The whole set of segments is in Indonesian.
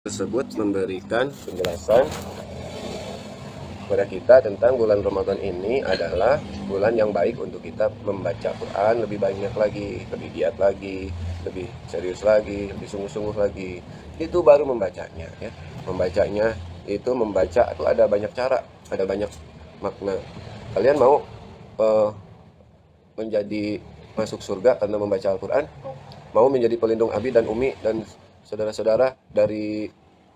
Tersebut memberikan penjelasan kepada kita tentang bulan Ramadan ini adalah bulan yang baik untuk kita membaca Quran lebih banyak lagi, lebih giat lagi, lebih serius lagi, lebih sungguh-sungguh lagi. Itu baru membacanya, ya. Membacanya itu membaca itu ada banyak cara, ada banyak makna. Kalian mau menjadi masuk surga karena membaca Al-Quran? Mau menjadi pelindung Abi dan Umi dan saudara-saudara dari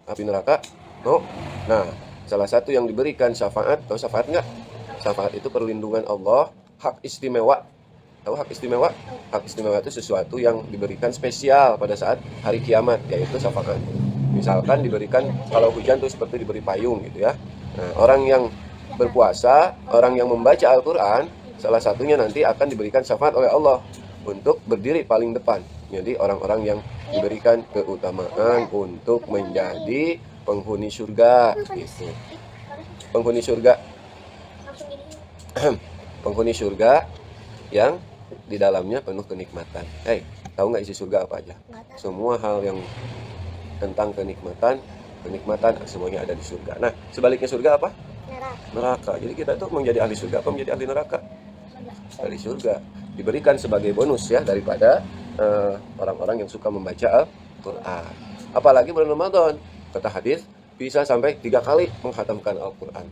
api neraka? Mau? Nah, salah satu yang diberikan syafaat, tahu syafaat nggak? Syafaat itu perlindungan Allah, hak istimewa. Tahu hak istimewa? Hak istimewa itu sesuatu yang diberikan spesial pada saat hari kiamat, yaitu syafaat. Misalkan diberikan, kalau hujan tuh seperti diberi payung gitu ya. Nah, orang yang berpuasa, orang yang membaca Al-Quran, salah satunya nanti akan diberikan syafaat oleh Allah untuk berdiri paling depan. Jadi orang-orang yang diberikan keutamaan untuk menjadi penghuni surga gitu. Penghuni surga penghuni surga yang di dalamnya penuh kenikmatan. Tahu nggak isi surga apa aja? Semua hal yang tentang kenikmatan semuanya ada di surga. Nah, sebaliknya surga apa? Neraka. Jadi kita tuh menjadi ahli surga apa menjadi ahli neraka? Ahli surga. Diberikan sebagai bonus ya daripada orang-orang yang suka membaca Al-Quran. Apalagi bulan Ramadan, kata hadis bisa sampai 3 kali menghatamkan Al-Quran.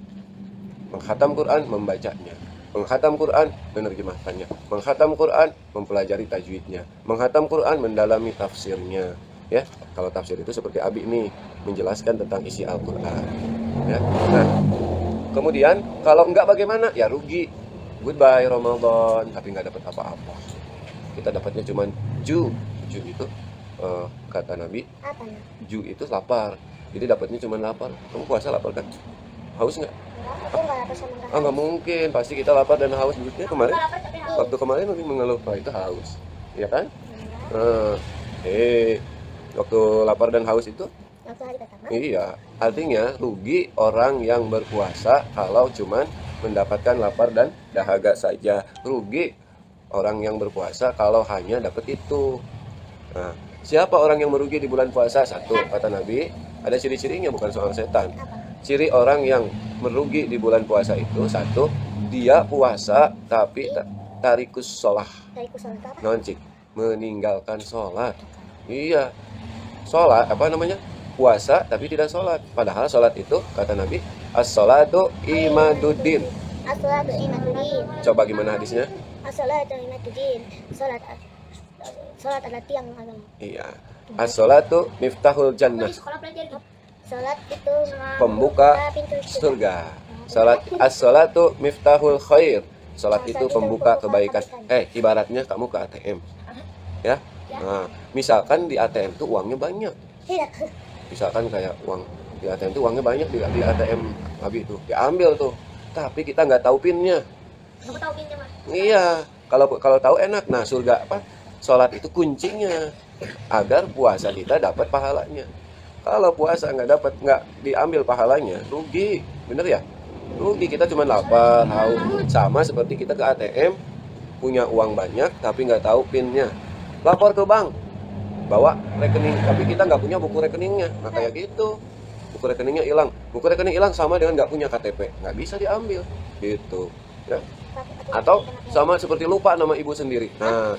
Menghatam Quran, membacanya. Menghatam Quran, menerjemahkannya. Menghatam Quran, mempelajari tajwidnya. Menghatam Quran, mendalami tafsirnya. Ya, kalau tafsir itu seperti Abi nih, menjelaskan tentang isi Al-Quran. Ya. Nah, kemudian kalau enggak bagaimana? Ya rugi. Goodbye Ramadan, tapi nggak dapat apa-apa. Kita dapatnya cuman ju itu kata Nabi. Ju itu lapar. Jadi dapatnya cuman lapar. Kamu puasa lapar kan? Haus nggak? Nggak mungkin. Pasti kita lapar dan haus. Dulunya kemarin, waktu kemarin Nabi mengeluh, itu haus, ya kan? Waktu lapar dan haus itu, iya, artinya rugi orang yang berpuasa kalau cuman mendapatkan lapar dan dahaga saja. Rugi orang yang berpuasa kalau hanya dapat itu. Nah, siapa orang yang merugi di bulan puasa? Satu, kata Nabi, ada ciri-cirinya, bukan soal setan. Ciri orang yang merugi di bulan puasa itu, satu, dia puasa tapi tarikus sholah. Noncik, meninggalkan sholat. Iya, sholat, apa namanya? Puasa tapi tidak sholat. Padahal sholat itu, kata Nabi, as-sholatu imaduddin. As-sholatu imaduddin. Coba gimana hadisnya? As-sholatu imaduddin. Sholat adalah tiang agama. Iya. As-sholatu miftahul jannah. Sholat itu pembuka surga. As-sholatu miftahul khair. Sholat itu pembuka kebaikan. Ibaratnya kamu ke ATM. Ya. Nah, misalkan di ATM itu uangnya banyak. Misalkan kayak uang di ATM itu uangnya banyak di ATM Abi itu. Diambil tuh. Tapi kita nggak tahu pinnya. Iya. Kalau tahu enak. Nah, surga apa? Sholat itu kuncinya agar puasa kita dapat pahalanya. Kalau puasa nggak diambil pahalanya, rugi, bener ya? Rugi, kita cuma lapar, haus. Sama seperti kita ke ATM, punya uang banyak tapi nggak tahu pinnya. Lapor ke bank, bawa rekening, tapi kita nggak punya buku rekeningnya. Nah kayak gitu, buku rekeningnya hilang. Buku rekening hilang sama dengan nggak punya KTP, nggak bisa diambil, gitu. Ya. Atau sama seperti lupa nama ibu sendiri. Nah,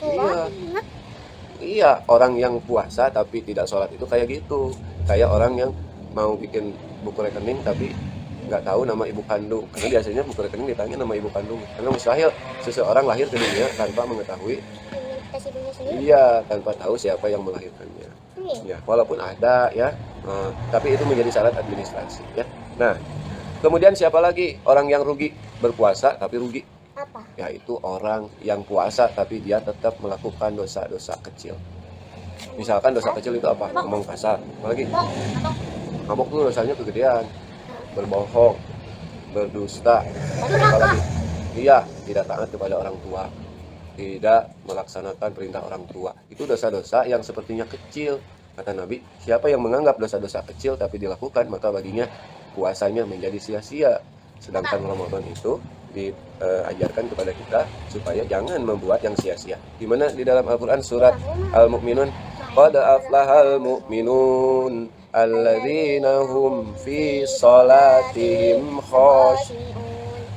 iya, orang yang puasa tapi tidak sholat itu kayak gitu. Kayak orang yang mau bikin buku rekening tapi nggak tahu nama ibu kandung. Karena biasanya buku rekening ditanya nama ibu kandung. Karena mustahil seseorang lahir ke dunia tanpa mengetahui. Iya, tanpa tahu siapa yang melahirkannya. Ya, walaupun ada ya, tapi itu menjadi syarat administrasi ya. Nah, kemudian siapa lagi orang yang rugi berpuasa tapi rugi? Apa? Yaitu orang yang puasa tapi dia tetap melakukan dosa-dosa kecil. Misalkan dosa kecil itu apa? Ngomong kasar. Apalagi? Mabok tuh dosanya kegedean. Berbohong, berdusta. Apalagi? Iya, tidak taat kepada orang tua. Tidak melaksanakan perintah orang tua. Itu dosa-dosa yang sepertinya kecil. Kata Nabi, siapa yang menganggap dosa-dosa kecil tapi dilakukan, maka baginya puasanya menjadi sia-sia. Sedangkan Ramadan itu diajarkan kepada kita supaya jangan membuat yang sia-sia. Di mana di dalam Al-Qur'an surat Al-Mu'minun, qad aflahal mu'minun alladzina hum fi sholatihim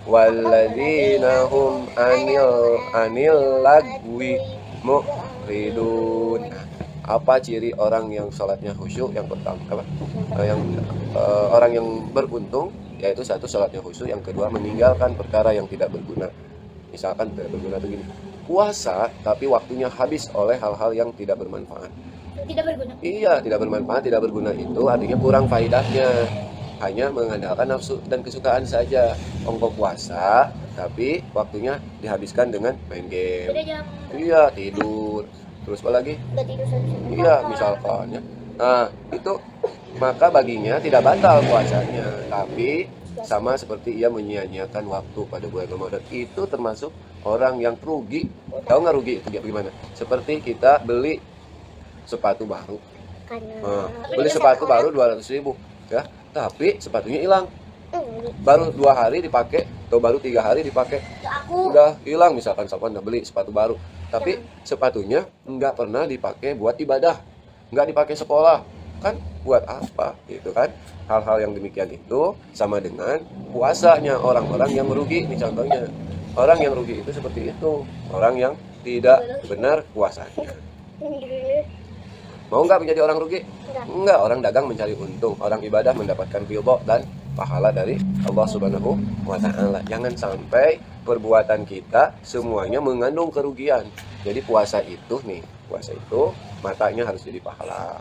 walladzina hum anil lagwi mu'ridun. Apa ciri orang yang sholatnya khusyuk? Yang pertama apa? Orang yang beruntung yaitu satu, sholatnya khusyuk, yang kedua meninggalkan perkara yang tidak berguna. Misalkan tidak berguna begini, puasa tapi waktunya habis oleh hal-hal yang tidak bermanfaat. Tidak berguna. Iya, tidak bermanfaat, tidak berguna itu artinya kurang faedahnya. Hanya mengandalkan nafsu dan kesukaan saja. Ongkos puasa tapi waktunya dihabiskan dengan main game. Iya, tidur. Terus apa lagi? Iya, misalkan ya. Nah, itu maka baginya tidak batal puasanya, tapi sama seperti ia menyia-nyiakan waktu pada bulan Ramadan. Itu termasuk orang yang rugi. Tahu nggak rugi itu gimana? Seperti kita beli sepatu baru. Beli sepatu baru 200.000 ya, tapi sepatunya hilang. Baru 2 hari dipakai atau baru 3 hari dipakai udah hilang. Misalkan Safwan udah beli sepatu baru, tapi sepatunya nggak pernah dipakai buat ibadah, nggak dipakai sekolah, kan buat apa gitu kan. Hal-hal yang demikian itu sama dengan puasanya orang-orang yang merugi. Ini contohnya, orang yang rugi itu seperti itu, orang yang tidak benar puasanya. Mau nggak menjadi orang rugi? Enggak, orang dagang mencari untung, orang ibadah mendapatkan ridho dan pahala dari Allah Subhanahu wa Ta'ala. Jangan sampai perbuatan kita semuanya mengandung kerugian. Jadi puasa itu matanya harus jadi pahala,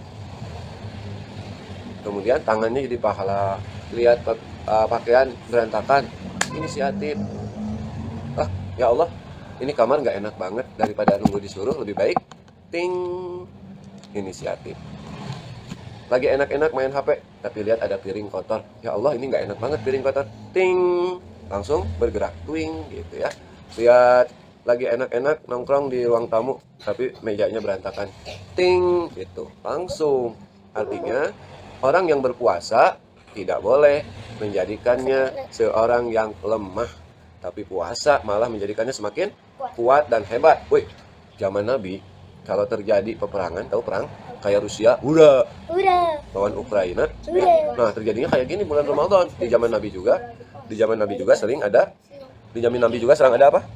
kemudian tangannya jadi pahala. Lihat pakaian berantakan, inisiatif, ya Allah ini kamar nggak enak banget, daripada nunggu disuruh lebih baik inisiatif. Lagi enak-enak main HP, tapi lihat ada piring kotor, ya Allah ini nggak enak banget piring kotor, langsung bergerak, gitu ya. Lihat lagi enak-enak nongkrong di ruang tamu, tapi mejanya berantakan, gitu, langsung. Artinya orang yang berpuasa tidak boleh menjadikannya seorang yang lemah, tapi puasa malah menjadikannya semakin kuat dan hebat. Wih, zaman Nabi kalau terjadi peperangan, tahu perang kayak Rusia udah lawan Ukraina, nah terjadinya kayak gini bulan Ramadan. Di zaman Nabi juga sering ada, di zaman Nabi juga sering ada apa?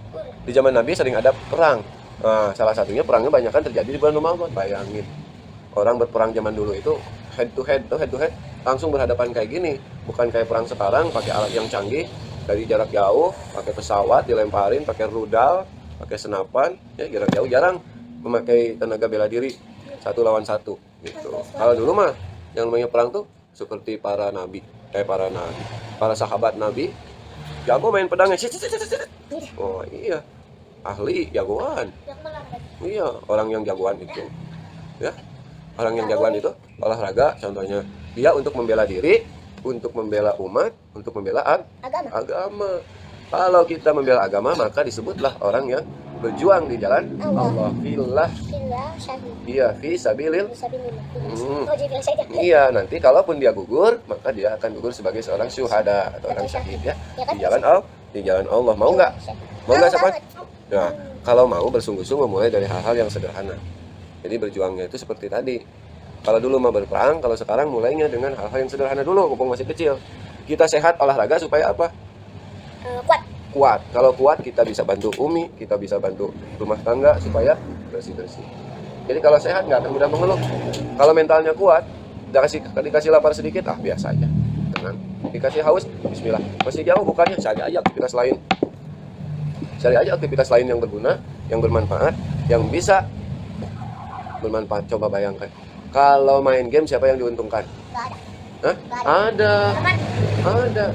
Di zaman Nabi sering ada perang. Nah, salah satunya perangnya banyak kan terjadi di bulan Ramadan. Bayangin, orang berperang zaman dulu itu head to head, langsung berhadapan kayak gini, bukan kayak perang sekarang pakai alat yang canggih dari jarak jauh, pakai pesawat dilemparin, pakai rudal, pakai senapan, ya jarak jauh, jarang memakai tenaga bela diri 1 lawan 1 gitu. Kalau dulu mah yang namanya perang tuh seperti para sahabat Nabi jago main pedangnya. Oh iya, ahli jagoan. Iya, orang yang jagoan itu ya, orang yang jagoan itu olahraga contohnya, dia untuk membela diri, untuk membela umat, untuk membela agama. Kalau kita membela agama, maka disebutlah orang yang berjuang di jalan Allah. Iya, fi sabilil. Iya, nanti kalaupun dia gugur, maka dia akan gugur sebagai seorang syuhada atau orang syahid ya, di jalan Allah. Mau nggak? Mau nggak siapa? Nah, kalau mau bersungguh-sungguh mulai dari hal-hal yang sederhana. Jadi berjuangnya itu seperti tadi. Kalau dulu mau berperang, kalau sekarang mulainya dengan hal-hal yang sederhana dulu, mumpung masih kecil. Kita sehat olahraga supaya apa? Kuat. Kalau kuat kita bisa bantu Umi, kita bisa bantu rumah tangga supaya bersih-bersih. Jadi kalau sehat nggak akan mudah mengeluh. Kalau mentalnya kuat, dikasih lapar sedikit, biasa aja, tenang. Dikasih haus, bismillah. Masih jauh bukannya, cari aja aktivitas lain. Cari aja aktivitas lain yang berguna, yang bermanfaat, yang bisa bermanfaat. Coba bayangkan, kalau main game siapa yang diuntungkan? Hah? Ada.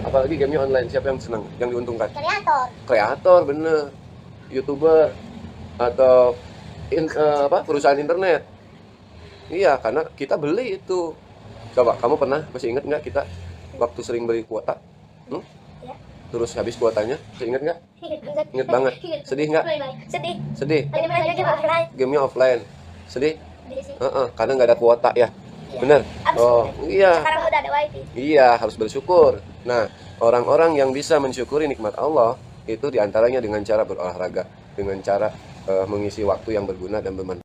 Apalagi gamenya online, siapa yang senang, yang diuntungkan? Kreator, bener. YouTuber atau perusahaan internet. Iya, karena kita beli itu. Coba kamu masih ingat nggak kita waktu sering beli kuota? Terus habis kuotanya, masih ingat nggak? Ingat banget. Sedih nggak? Sedih. Gamenya offline. Sedih? Karena nggak ada kuota ya. Bener. Oh iya. Sekarang udah ada wifi. Iya, harus bersyukur. Nah, orang-orang yang bisa mensyukuri nikmat Allah itu diantaranya dengan cara berolahraga, dengan cara mengisi waktu yang berguna dan bermanfaat.